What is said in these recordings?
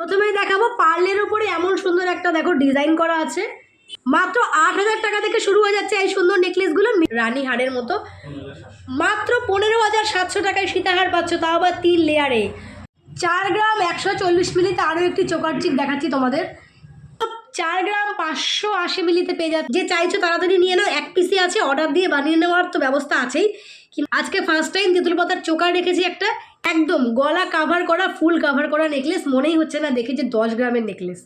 প্রথমেই দেখাবো পার্লের উপরে এমন সুন্দর একটা দেখো ডিজাইন করা আছে। মাত্র ৮,০০০ টাকা থেকে শুরু হয়ে যাচ্ছে এই সুন্দর নেকলেসগুলো, রানী হারের মতো। মাত্র ১৫,৭০০ টাকায় সীতাহার পাচ্ছ, তাও আবার ৩ লেয়ারে। ৪ গ্রাম ১৪০ মিলিতে আরও একটি চোকার চিক দেখাচ্ছি তোমাদের। 4 গ্রাম 580 মিলিতে পেয়ে যাচ্ছে। যে চাইছো তাড়াতাড়ি নিয়ে নাও, এক পিসি আছে, অর্ডার দিয়ে বানিয়ে নেওয়ার তো ব্যবস্থা আছেই। কিন্তু আজকে ফার্স্ট টাইম তেঁতুল পাতার চোকার রেখেছি একটা, একদম গলা কাভার করা, ফুল কাভার করা নেকলেস। মনেই হচ্ছে না দেখে যে 10 গ্রামের নেকলেস।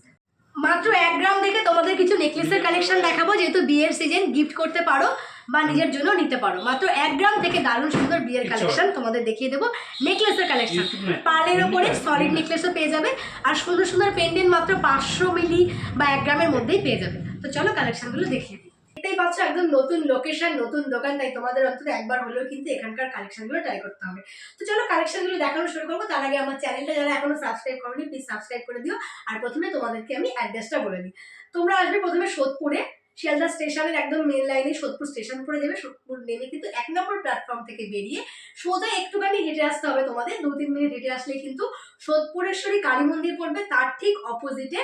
মাত্র 1 গ্রাম থেকে তোমাদের কিছু নেকলেসের কালেকশন দেখাবো, যেহেতু বিয়ের সিজন, গিফট করতে পারো বা নিজের জন্য নিতে পারো। মাত্র 1 গ্রাম থেকে দারুণ সুন্দর বিয়ের কালেকশন তোমাদের দেখিয়ে দেবো। নেকলেসের কালেকশন পার্লের ওপরে সলিড নেকলেসও পেয়ে যাবে, আর সুন্দর সুন্দর পেন্ডেন্ট মাত্র 500 মিলি বা 1 গ্রামের মধ্যেই পেয়ে যাবে। তো চলো কালেকশনগুলো দেখিয়ে দিই। এটাই পাচ্ছ একদম নতুন লোকেশন, নতুন দোকান, তাই তোমাদের অন্তত একবার হলেও কিন্তু এখানকার কালেকশনগুলো ট্রাই করতে হবে। তো চলো কালেকশনগুলো দেখানো শুরু করবো। তার আগে আমার চ্যানেলটা যারা এখনো সাবস্ক্রাইব করোনি, প্লিজ সাবস্ক্রাইব করে দিও। আর প্রথমে তোমাদেরকে আমি অ্যাড্রেসটা বলে দিই। তোমরা আসবে প্রথমে সোদপুরে, শিয়ালদা স্টেশনের একদম মেন লাইনে সোদপুর স্টেশন পড়ে যাবে। সোদপুর নেমে কিন্তু 1 নম্বর প্ল্যাটফর্ম থেকে বেরিয়ে সোজা একটুখানি হেঁটে আসতে হবে তোমাদের। 2-3 মিনিট হেঁটে আসলেই কিন্তু সোদপুরেশ্বরী কালী মন্দির পড়বে। তার ঠিক অপোজিটে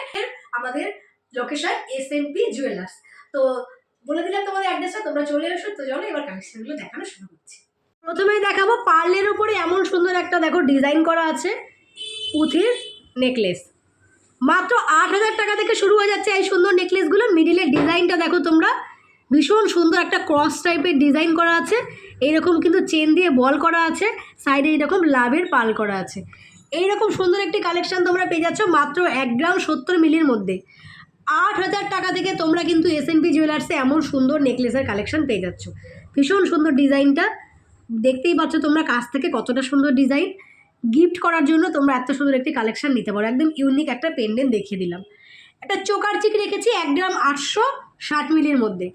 আমাদের লোকেশন এসএনপি জুয়েলার্স। তো বলে দিলাম তোমাদের অ্যাড্রেসটা, তোমরা চলে এসো। তো চলো এবার কালেকশনগুলো দেখানো শুরু করছি। প্রথমেই দেখাবো পার্লের উপরে এমন সুন্দর একটা দেখো ডিজাইন করা আছে পুঁথির নেকলেস। মাত্র 8,০০০ টাকা থেকে শুরু হয়ে যাচ্ছে এই সুন্দর নেকলেসগুলো। মিডিলের ডিজাইনটা দেখো তোমরা, ভীষণ সুন্দর একটা ক্রস টাইপের ডিজাইন করা আছে। এইরকম কিন্তু চেন দিয়ে বল করা আছে, সাইডে এইরকম লাভের পাল করা আছে। এইরকম সুন্দর একটি কালেকশন তোমরা পেয়ে যাচ্ছ মাত্র 1 গ্রাম 70 মিলির মধ্যে। 8,০০০ টাকা থেকে তোমরা কিন্তু এসএনপি জুয়েলার্সে এমন সুন্দর নেকলেসের কালেকশন পেয়ে যাচ্ছ। ভীষণ সুন্দর ডিজাইনটা দেখতেই পাচ্ছ তোমরা কাছ থেকে কতটা সুন্দর ডিজাইন। গিফট করার জন্য তোমরা এত সুন্দর একটি কালেকশন নিতে পারো। একদম ইউনিক একটা পেন্ডেন্ট দেখিয়ে দিলাম। একটা চোকার চিক রেখেছি 1 গ্রাম 860 মিলির মধ্যে।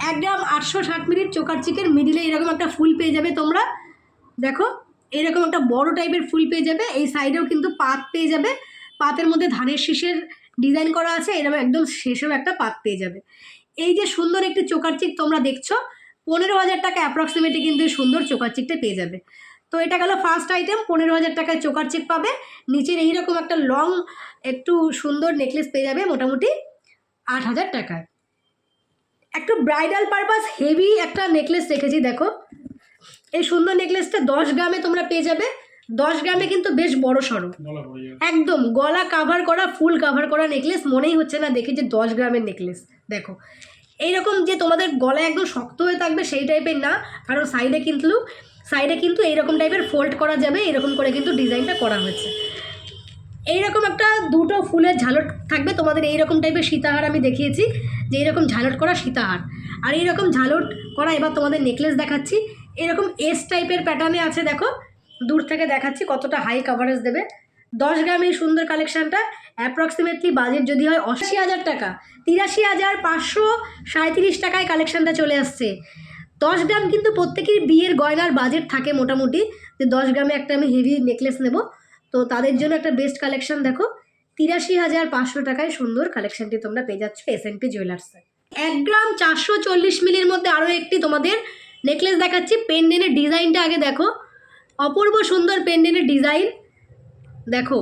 1 গ্রাম 860 মিলির চোকার চিকের মিডিলে এরকম একটা ফুল পেয়ে যাবে তোমরা। দেখো এরকম একটা বড় টাইপের ফুল পেয়ে যাবে। এই সাইডেও কিন্তু পাত পেয়ে যাবে, পাতের মধ্যে ধানের শীষের ডিজাইন করা আছে। এরকম একদম শেষেও একটা পাত পেয়ে যাবে। এই যে সুন্দর একটি চোকার চিক তোমরা দেখছো, 15,000 টাকা অ্যাপ্রক্সিমেটলি কিন্তু এই সুন্দর চোকার চিকটা পেয়ে যাবে। তো এটা গেল ফার্স্ট আইটেম, 15,000 টাকায় চোকার চিক পাবে। নিচের এইরকম একটা লং একটু সুন্দর নেকলেস পেয়ে যাবে মোটামুটি 8,000 টাকায়। একটু ব্রাইডাল পারপাস হেভি একটা নেকলেস রেখেছি দেখো। এই সুন্দর নেকলেসটা 10 গ্রামে তোমরা পেয়ে যাবে। 10 গ্রামে কিন্তু বেশ বড় সড়ো, একদম গলা কাভার করা, ফুল কাভার করা নেকলেস। মনেই হচ্ছে না দেখে যে 10 গ্রামের নেকলেস। দেখো এইরকম যে তোমাদের গলায় একদম শক্ত হয়ে থাকবে সেই টাইপের না, কারণ সাইডে কিন্তু এইরকম টাইপের ফোল্ড করা যাবে। এরকম করে কিন্তু ডিজাইনটা করা হয়েছে। এইরকম একটা দুটো ফুলের ঝালট থাকবে তোমাদের। এইরকম টাইপের সীতাহার আমি দেখিয়েছি, যে এইরকম ঝালট করা সীতাহার। আর এইরকম ঝালট করা এবার তোমাদের নেকলেস দেখাচ্ছি। এরকম এস টাইপের প্যাটার্নে আছে দেখো, দূর থেকে দেখাচ্ছি কতটা হাই কাভারেজ দেবে। 10 গ্রাম এই সুন্দর কালেকশানটা অ্যাপ্রক্সিমেটলি বাজেট যদি হয় 80,000 টাকা, 83,537 টাকায় কালেকশানটা চলে আসছে। 10 গ্রাম কিন্তু প্রত্যেকেরই বিয়ের গয়নার বাজেট থাকে মোটামুটি, যে 10 গ্রামে একটা আমি হেভি নেকলেস নেব। তো তাদের জন্য একটা বেস্ট কালেকশন দেখো, 83,500 টাকায় সুন্দর কালেকশনটি তোমরা পেয়ে যাচ্ছ এসএনপি জুয়েলার্সে। 1 গ্রাম 440 মিলির মধ্যে আরও একটি তোমাদের নেকলেস দেখাচ্ছি। পেন্ডেন্টের ডিজাইনটা আগে দেখো, অপূর্ব সুন্দর পেন্ডেন্টের ডিজাইন দেখো।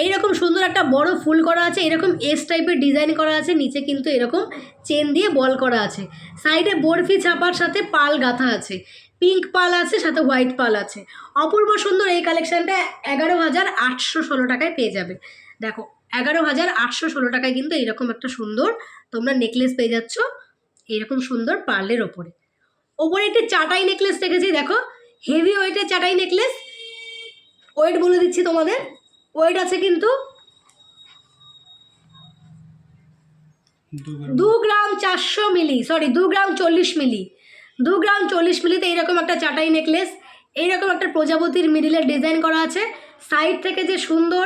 এইরকম সুন্দর একটা বড় ফুল করা আছে, এরকম এস টাইপের ডিজাইন করা আছে। নিচে কিন্তু এরকম চেন দিয়ে বল করা আছে। সাইডে বরফি ছাপার সাথে পাল গাঁথা আছে, পিঙ্ক পাল আছে, সাথে হোয়াইট পাল আছে। অপূর্ব সুন্দর এই কালেকশানটা 11,816 টাকায় পেয়ে যাবে। দেখো 11,816 টাকায় কিন্তু এইরকম একটা সুন্দর তোমরা নেকলেস পেয়ে যাচ্ছ, এইরকম সুন্দর পার্লের ওপরে একটি চাটাই নেকলেস রেখেছি দেখো, হেভি ওয়েটের চাটাই নেকলেস। ওয়েট বলে দিচ্ছি তোমাদের, ওয়েট আছে কিন্তু 2 গ্রাম 400 মিলি, সরি 2 গ্রাম 40 মিলি। 2 গ্রাম 40 মিলিতে এইরকম একটা চাটাই নেকলেস। এইরকম একটা প্রজাপতির মিডিলের ডিজাইন করা আছে। সাইড থেকে যে সুন্দর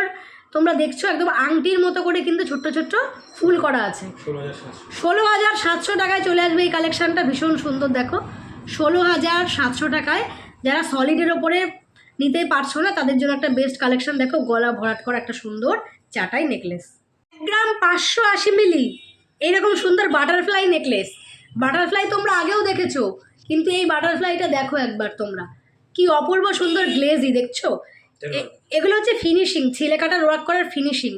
তোমরা দেখছো একদম আংটির মতো করে কিন্তু ছোট্ট ছোট্ট ফুল করা আছে। 16,700 টাকায় চলে আসবে এই কালেকশানটা। ভীষণ সুন্দর দেখো, 16,700 টাকায়। যারা সলিডের ওপরে নিতে পারছো না তাদের জন্য একটা বেস্ট কালেকশন দেখো, গলা ভরাট করা একটা সুন্দর চাটাই নেকলেস। 1 গ্রাম 580 মিলি এইরকম সুন্দর বাটারফ্লাই নেকলেস। বাটারফ্লাই তোমরা আগেও দেখেছো, কিন্তু এই বাটারফ্লাইটা দেখো একবার তোমরা, কি অপূর্ব সুন্দর গ্লেজি দেখছো। এগুলো হচ্ছে ফিনিশিং, ছিলে কাটার ওয়ার্ক করার ফিনিশিং।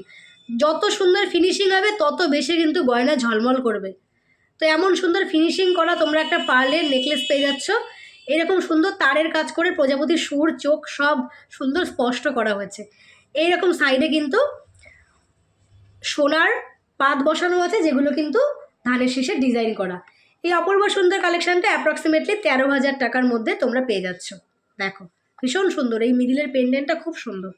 যত সুন্দর ফিনিশিং হবে তত বেশি কিন্তু গয়না ঝলমল করবে। তো এমন সুন্দর ফিনিশিং করা তোমরা একটা পার্লের নেকলেস পেয়ে যাচ্ছ। এরকম সুন্দর তারের কাজ করে প্রজাপতির সুর, চোখ সব সুন্দর স্পষ্ট করা হয়েছে। এইরকম সাইডে কিন্তু সোনার পাত বসানো আছে, যেগুলো কিন্তু ধানের শীষে ডিজাইন করা। এই অপূর্ব সুন্দর কালেকশানটা অ্যাপ্রক্সিমেটলি 13,000 টাকার মধ্যে তোমরা পেয়ে যাচ্ছ। দেখো ভীষণ সুন্দর, এই মিডিলের পেন্ডেন্টটা খুব সুন্দর।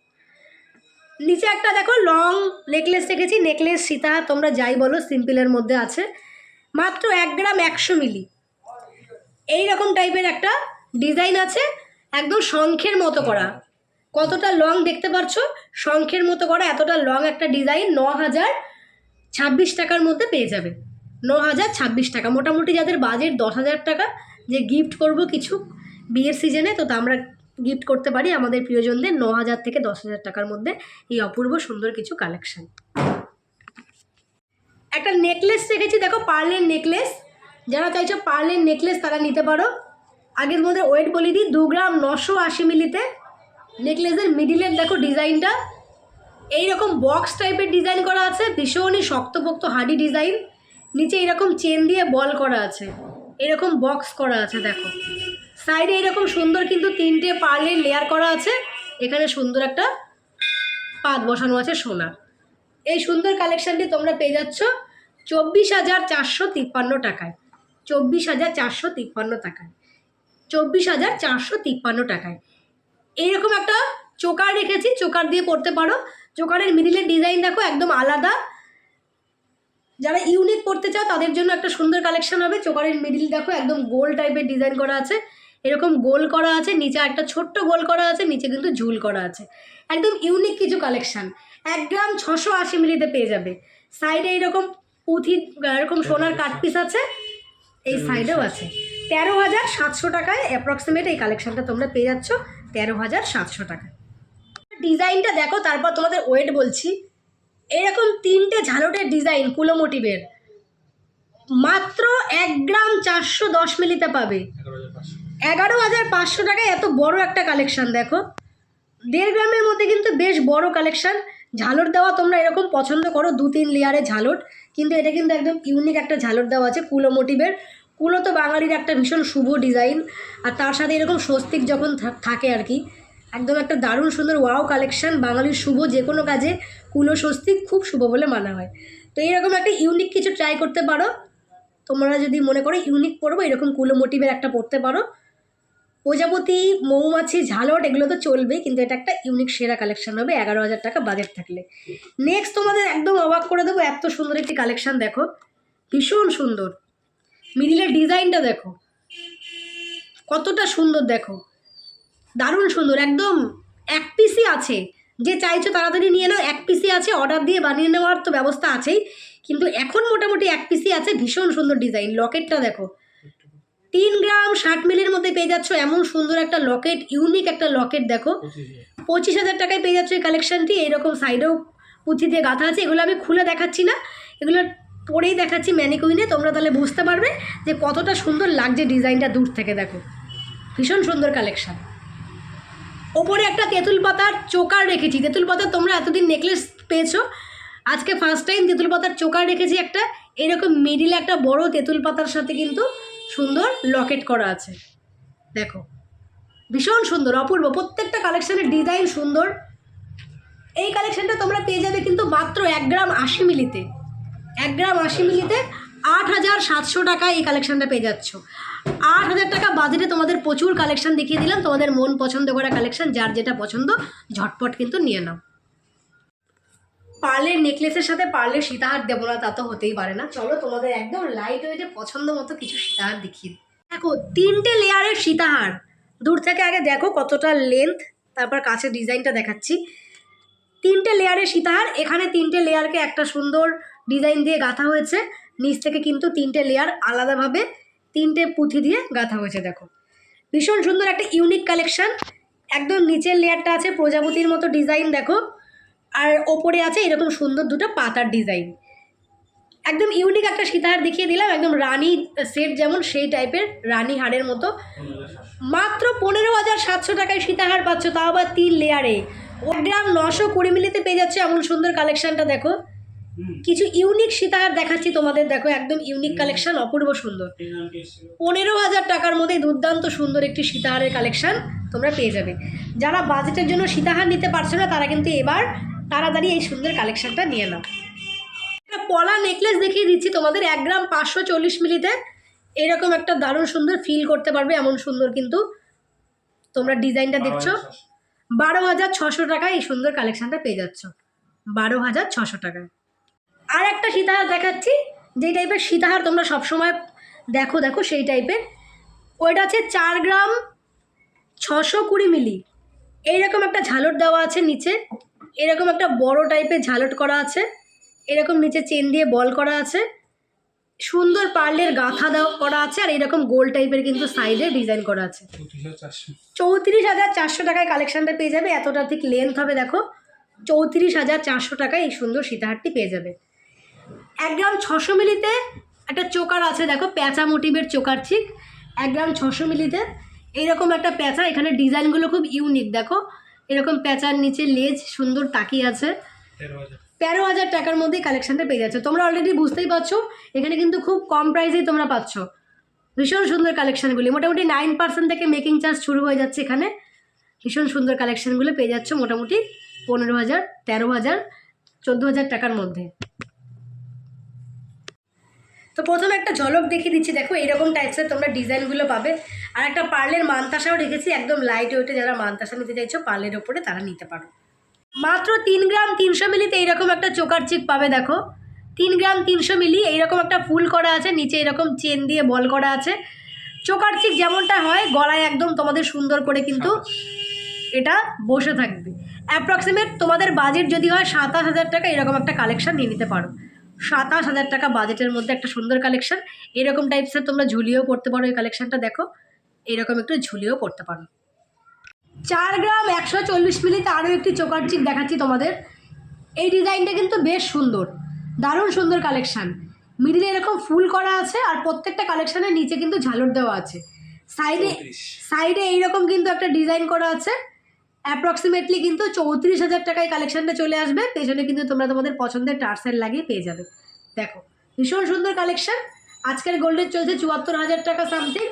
নিচে একটা দেখো লং নেকলেস রেখেছি, নেকলেস সীতাহার তোমরা যাই বলো, সিম্পলের মধ্যে আছে, মাত্র 1 গ্রাম 100 মিলি। এইরকম টাইপের একটা ডিজাইন আছে, একদম শঙ্খের মতো করা। কতটা লং দেখতে পাচ্ছ, শঙ্খের মতো করা এতটা লং একটা ডিজাইন 9,026 টাকার মধ্যে পেয়ে যাবে। 9,026 টাকা। মোটামুটি যাদের বাজেট 10,000 টাকা, যে গিফট করব কিছু বিয়ের সিজনে, তো আমরা গিফট করতে পারি আমাদের প্রিয়জনদের 9,000 থেকে 10,000 টাকার মধ্যে এই অপূর্ব সুন্দর কিছু কালেকশন। একটা নেকলেস রেখেছি দেখো, পার্লের নেকলেস। যারা চাইছো পার্লের নেকলেস তারা নিতে পারো। আগের মধ্যে ওয়েট বলে দিই, 2 গ্রাম 980 মিলিতে নেকলেসের মিডিলের দেখো ডিজাইনটা এইরকম বক্স টাইপের ডিজাইন করা আছে, ভীষণই শক্তপোক্ত হার্ডি ডিজাইন। নিচে এরকম চেন দিয়ে বল করা আছে, এরকম বক্স করা আছে। দেখো সাইডে এরকম সুন্দর কিন্তু 3টে পার্লের লেয়ার করা আছে। এখানে সুন্দর একটা পাত বসানো আছে সোনা। এই সুন্দর কালেকশানটি তোমরা পেয়ে যাচ্ছ 24,453 টাকায়। 24,453 টাকায়, 24,453 টাকায়। এইরকম একটা চোকার রেখেছি, চোকার দিয়ে পরতে পারো। চোকারের মিডিলের ডিজাইন দেখো একদম আলাদা। যারা ইউনিক পড়তে চাও তাদের জন্য একটা সুন্দর কালেকশন হবে। চোকারের মিডিল দেখো একদম গোল টাইপের ডিজাইন করা আছে, এরকম গোল করা আছে, নিচে একটা ছোট্ট গোল করা আছে, নিচে কিন্তু ঝুল করা আছে। একদম ইউনিক কিছু কালেকশান। 1 গ্রাম 680 মিলিতে পেয়ে যাবে। সাইডে এইরকম পুঁথি এরকম সোনার কাটপিস আছে, এই সাইডেও আছে। 13,700 টাকায় অ্যাপ্রক্সিমেট এই কালেকশানটা তোমরা পেয়ে যাচ্ছ 13,700 টাকায়। ডিজাইনটা দেখো, তারপর তোমাদের ওয়েট বলছি। এরকম 3টে ঝালটের ডিজাইন কুলো মোটিভের, মাত্র 1 গ্রাম 410 মিলিতে পাবে 11,500 টাকায়। এত বড় একটা কালেকশান দেখো, 1.5 গ্রামের মধ্যে কিন্তু বেশ বড় কালেকশান। ঝালট দেওয়া তোমরা এরকম পছন্দ করো, 2-3 লেয়ারে ঝালট, কিন্তু এটা কিন্তু একদম ইউনিক একটা ঝালট দেওয়া আছে কুলো মোটিভের। কুলো তো বাঙালির একটা ভীষণ শুভ ডিজাইন, আর তার সাথে এরকম স্বস্তিক যখন থাকে আর কি, একদম একটা দারুণ সুন্দর ওয়াও কালেকশান। বাঙালির শুভ যে কোনো কাজে কুলো স্বস্তিক খুব শুভ বলে মানা হয়। তো এরকম একটা ইউনিক কিছু ট্রাই করতে পারো তোমরা। যদি মনে করো ইউনিক পরবো, এরকম কুলো মোটিভের একটা পরতে পারো। প্রজাপতি, মৌমাছি, ঝালট এগুলো তো চলবেই, কিন্তু এটা একটা ইউনিক সেরা কালেকশান হবে 11,000 টাকা বাজেট থাকলে। নেক্সট তোমাদের একদম অবাক করে দেবো, এত সুন্দর একটি কালেকশান দেখো, ভীষণ সুন্দর। মিডিলের ডিজাইনটা দেখো কতটা সুন্দর, দেখো দারুণ সুন্দর। একদম 1 পিসই আছে, যে চাইছো তাড়াতাড়ি নিয়ে নাও। 1 পিসই আছে, অর্ডার দিয়ে বানিয়ে নেওয়ার তো ব্যবস্থা আছেই, কিন্তু এখন মোটামুটি 1 পিসই আছে। ভীষণ সুন্দর ডিজাইন। লকেটটা দেখো 3 গ্রাম 60 মিলির মধ্যে পেয়ে যাচ্ছ এমন সুন্দর একটা লকেট, ইউনিক একটা লকেট দেখো। 25,000 টাকায় পেয়ে যাচ্ছ এই কালেকশানটি। এইরকম সাইডেও পুঁথি দিয়ে গাঁথা আছে। এগুলো আমি খুলে দেখাচ্ছি না, এগুলো পরেই দেখাচ্ছি ম্যানিকুইনে, তোমরা তাহলে বুঝতে পারবে যে কতটা সুন্দর লাগছে ডিজাইনটা দূর থেকে। দেখো ভীষণ সুন্দর কালেকশান। ওপরে একটা তেঁতুল পাতার চোকার রেখেছি। তেঁতুল পাতার তোমরা এতদিন নেকলেস পেয়েছো, আজকে ফার্স্ট টাইম তেঁতুল পাতার চোকার রেখেছি একটা। এরকম মিডিলে একটা বড় তেঁতুল পাতার সাথে কিন্তু সুন্দর লকেট করা আছে। দেখো ভীষণ সুন্দর, অপূর্ব। প্রত্যেকটা কালেকশানের ডিজাইন সুন্দর। এই কালেকশানটা তোমরা পেয়ে যাবে কিন্তু মাত্র 1 গ্রাম 80 মিলিতে। 1 গ্রাম 80 মিলিতে 8,700 টাকায় এই কালেকশানটা পেয়ে যাচ্ছ। 8,000 টাকা বাজেটে তোমাদের প্রচুর কালেকশান দেখিয়ে দিলাম। তোমাদের মন পছন্দ করা কালেকশান, যার যেটা পছন্দ ঝটপট কিন্তু নিয়ে নাও। পার্লের নেকলেসের সাথে পার্লের সীতাহার দেবো না, তা তো হতেই পারে না। চলো তোমাদের একদম লাইট ওয়েটে পছন্দ মতো কিছু সীতাহার দেখিয়ে দিই। দেখো 3টে লেয়ারের সীতাহার, দূর থেকে আগে দেখো কতটা লেন্থ, তারপর কাছে ডিজাইনটা দেখাচ্ছি। 3টে লেয়ারের সীতাহার। এখানে 3টে লেয়ারকে একটা সুন্দর ডিজাইন দিয়ে গাঁথা হয়েছে। নিচ থেকে কিন্তু 3টে লেয়ার আলাদাভাবে 3টে পুঁথি দিয়ে গাঁথা হয়েছে। দেখো ভীষণ সুন্দর একটা ইউনিক কালেকশান। একদম নিচের লেয়ারটা আছে প্রজাপতির মতো ডিজাইন দেখো, আর ওপরে আছে এরকম সুন্দর দুটো পাতার ডিজাইন। একদম ইউনিক একটা সীতাহার দেখিয়ে দিলাম, একদম রানী সেট যেমন সেই টাইপের রানী হারের মতো। মাত্র 15,700 টাকায় সীতাহার পাচ্ছ, তাও আবার 3 লেয়ারে। 1 গ্রাম 920 মিলিতে পেয়ে যাচ্ছে এমন সুন্দর কালেকশনটা। দেখো কিছু ইউনিক সীতাহার দেখাচ্ছি তোমাদের, দেখো একদম ইউনিক কালেকশন, অপূর্ব সুন্দর। 15,000 টাকার মধ্যে দুর্দান্ত সুন্দর একটি সীতাহারের কালেকশন তোমরা পেয়ে যাবে। যারা বাজেটের জন্য সীতাহার নিতে পারছো না তারা কিন্তু এবার তাড়াতাড়ি এই সুন্দর কালেকশনটা নিয়ে নাও। একটা পলা নেকলেস দেখিয়ে দিচ্ছি তোমাদের 1 গ্রাম 540 মিলিতে। এরকম একটা দারুণ সুন্দর ফিল করতে পারবে এমন সুন্দর কিন্তু তোমরা ডিজাইনটা দেখছো। 12,600 টাকায় এই সুন্দর কালেকশনটা পেয়ে যাচ্ছ, 12,600 টাকায়। আর একটা সীতাহার দেখাচ্ছি, যেই টাইপের সীতাহার তোমরা সবসময় দেখো দেখো সেই টাইপের। ওইটা আছে 4 গ্রাম 620 মিলি। এইরকম একটা ঝালট দেওয়া আছে নিচে, এরকম একটা বড় টাইপের ঝালট করা আছে, এরকম নিচে চেন দিয়ে বল করা আছে, সুন্দর পার্লের গাঁথা দেওয়া করা আছে, আর এরকম গোল টাইপের কিন্তু সাইডে ডিজাইন করা আছে। 34,400 টাকায় কালেকশনটা পেয়ে যাবে। এতটা ঠিক লেন্থ হবে দেখো, 34,400 টাকায় এই সুন্দর সীতাহারটি পেয়ে যাবে। 1 গ্রাম 600 মিলিতে একটা চোকার আছে, দেখো প্যাঁচা মোটিভের চোকার চিক, 1 গ্রাম 600 মিলিতে। এইরকম একটা প্যাঁচা, এখানে ডিজাইনগুলো খুব ইউনিক, দেখো এরকম প্যাঁচার নিচে লেজ সুন্দর তাকিয়ে আছে। 13,000 টাকার মধ্যেই কালেকশনটা পেয়ে যাচ্ছে। তোমরা অলরেডি বুঝতেই পারছো এখানে কিন্তু খুব কম প্রাইসেই তোমরা পাচ্ছ ভীষণ সুন্দর কালেকশানগুলি। মোটামুটি 9% থেকে মেকিং চার্জ শুরু হয়ে যাচ্ছে এখানে। ভীষণ সুন্দর কালেকশানগুলো পেয়ে যাচ্ছ মোটামুটি 15,000, 13,000, 14,000 টাকার মধ্যে। তো প্রথমে একটা ঝলক দেখিয়ে দিচ্ছি, দেখো এইরকম টাইপসের তোমরা ডিজাইনগুলো পাবে। আর একটা পার্লের মানতাসাও রেখেছি, একদম লাইট ওয়েটে যারা মানতাসা নিতে চাইছো পার্লের ওপরে তারা নিতে পারো। মাত্র 3 গ্রাম 300 মিলিতে এইরকম একটা চোকার চিক পাবে। দেখো 3 গ্রাম 300 মিলি, এইরকম একটা ফুল করা আছে, নিচে এরকম চেন দিয়ে বল করা আছে। চোকার চিক যেমনটা হয় গলায় একদম তোমাদের সুন্দর করে কিন্তু এটা বসে থাকবে। অ্যাপ্রক্সিমেট তোমাদের বাজেট যদি হয় 27,000 টাকা, এরকম একটা কালেকশন নিয়ে নিতে পারো। 27,000 টাকা বাজেটের মধ্যে একটা সুন্দর কালেকশন। এরকম টাইপসের তোমরা ঝুলিয়েও পড়তে পারো। এই কালেকশনটা দেখো এরকম একটু ঝুলিয়েও পড়তে পারো। 4 গ্রাম 140 মিলিতে আরও একটি চোকার চিক দেখাচ্ছি তোমাদের। এই ডিজাইনটা কিন্তু বেশ সুন্দর, দারুণ সুন্দর কালেকশান। মিডিলে এরকম ফুল করা আছে, আর প্রত্যেকটা কালেকশানের নিচে কিন্তু ঝালর দেওয়া আছে। সাইডে এইরকম কিন্তু একটা ডিজাইন করা আছে। অ্যাপ্রক্সিমেটলি কিন্তু 34,000 টাকায় কালেকশানটা চলে আসবে। পেছনে কিন্তু তোমরা তোমাদের পছন্দের টার্সেল লাগিয়ে পেয়ে যাবে। দেখো ভীষণ সুন্দর কালেকশান। আজকের গোল্ডের চলছে 74,000 টাকা সামথিং।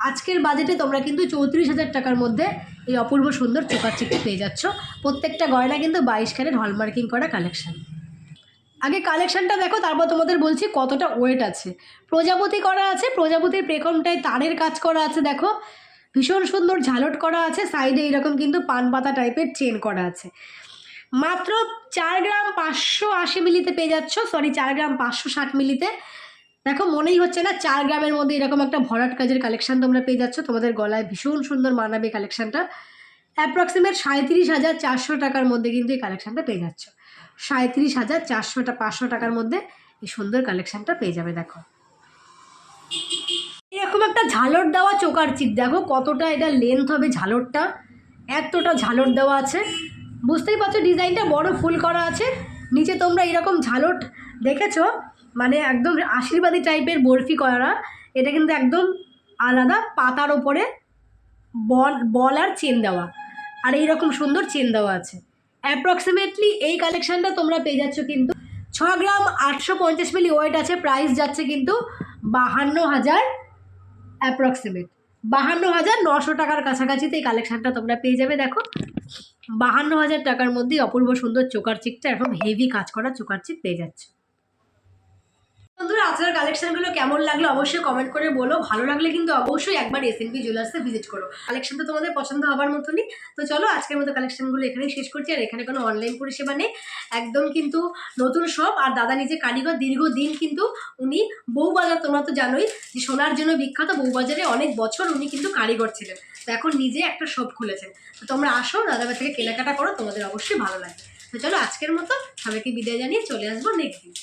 আজকের বাজেটে তোমরা কিন্তু 34,000 টাকার মধ্যে এই অপূর্ব সুন্দর চোকার চিকটি পেয়ে যাচ্ছ। প্রত্যেকটা গয়না কিন্তু 22 ক্যারেট হলমার্কিং করা কালেকশান। আগে কালেকশানটা দেখো, তারপর তোমাদের বলছি কতটা ওয়েট আছে। প্রজাপতি করা আছে, প্রজাপতির পেখমটায় তারের কাজ করা আছে, দেখো ভীষণ সুন্দর ঝালট করা আছে। সাইডে এরকম কিন্তু পান পাতা টাইপের চেন করা আছে। মাত্র 4 গ্রাম 580 মিলিতে পেয়ে যাচ্ছ, 4 গ্রাম 560 মিলিতে। দেখো মনেই হচ্ছে না 4 গ্রামের মধ্যে এরকম একটা ভরাট কাজের কালেকশান তোমরা পেয়ে যাচ্ছ। তোমাদের গলায় ভীষণ সুন্দর মানাবে কালেকশানটা। অ্যাপ্রক্সিমেট 37,400 টাকার মধ্যে কিন্তু এই কালেকশানটা পেয়ে যাচ্ছ। 37,400 টাকার মধ্যে এই সুন্দর কালেকশানটা পেয়ে যাবে। দেখো এরকম একটা ঝালট দেওয়া চোকার চিক, দেখো কতটা এটা লেন্থ হবে ঝালটটা, এতটা ঝালট দেওয়া আছে। বুঝতেই পারছো ডিজাইনটা বড় ফুল করা আছে। নিচে তোমরা এরকম ঝালট দেখেছো, মানে একদম আশীর্বাদী টাইপের বরফি করা। এটা কিন্তু একদম আলাদা, পাতার ওপরে বল আর চেন দেওয়া, আর এইরকম সুন্দর চেন দেওয়া আছে। অ্যাপ্রক্সিমেটলি এই কালেকশানটা তোমরা পেয়ে যাচ্ছ কিন্তু 6 গ্রাম 850 মিলি ওয়েট আছে। প্রাইস যাচ্ছে কিন্তু 52,000, অ্যাপ্রক্সিমেট 52,900 টাকার কাছাকাছিতে এই কালেকশানটা তোমরা পেয়ে যাবে। দেখো 52,000 টাকার মধ্যেই অপূর্ব সুন্দর চোকার চিকটা এরকম হেভি কাজ করা চোকার চিক পেয়ে যাচ্ছে। বন্ধুরা আজকের কালেকশনগুলো কেমন লাগলো অবশ্যই কমেন্ট করে বলো। ভালো লাগলে কিন্তু অবশ্যই একবার এসএনপি জুয়েলার্সে ভিজিট করো। কালেকশন তো তোমাদের পছন্দ হবার মতনই। তো চলো আজকের মতো কালেকশনগুলো এখানেই শেষ করছি। আর এখানে কোনো অনলাইন পরিষেবা নেই, একদম কিন্তু নতুন শপ। আর দাদা নিজে কারিগর, দীর্ঘদিন কিন্তু উনি বউবাজার, তোমরা তো জানোই যে সোনার জন্য বিখ্যাত, বউবাজারে অনেক বছর উনি কিন্তু কারিগর ছিলেন। তো এখন নিজে একটা শপ খুলেছেন। তো তোমরা আসো, দাদাভাই থেকে কেনাকাটা করো, তোমাদের অবশ্যই ভালো লাগবে। তো চলো আজকের মতো সবাইকে বিদায় জানিয়ে চলে আসবো নেক্সট দিন।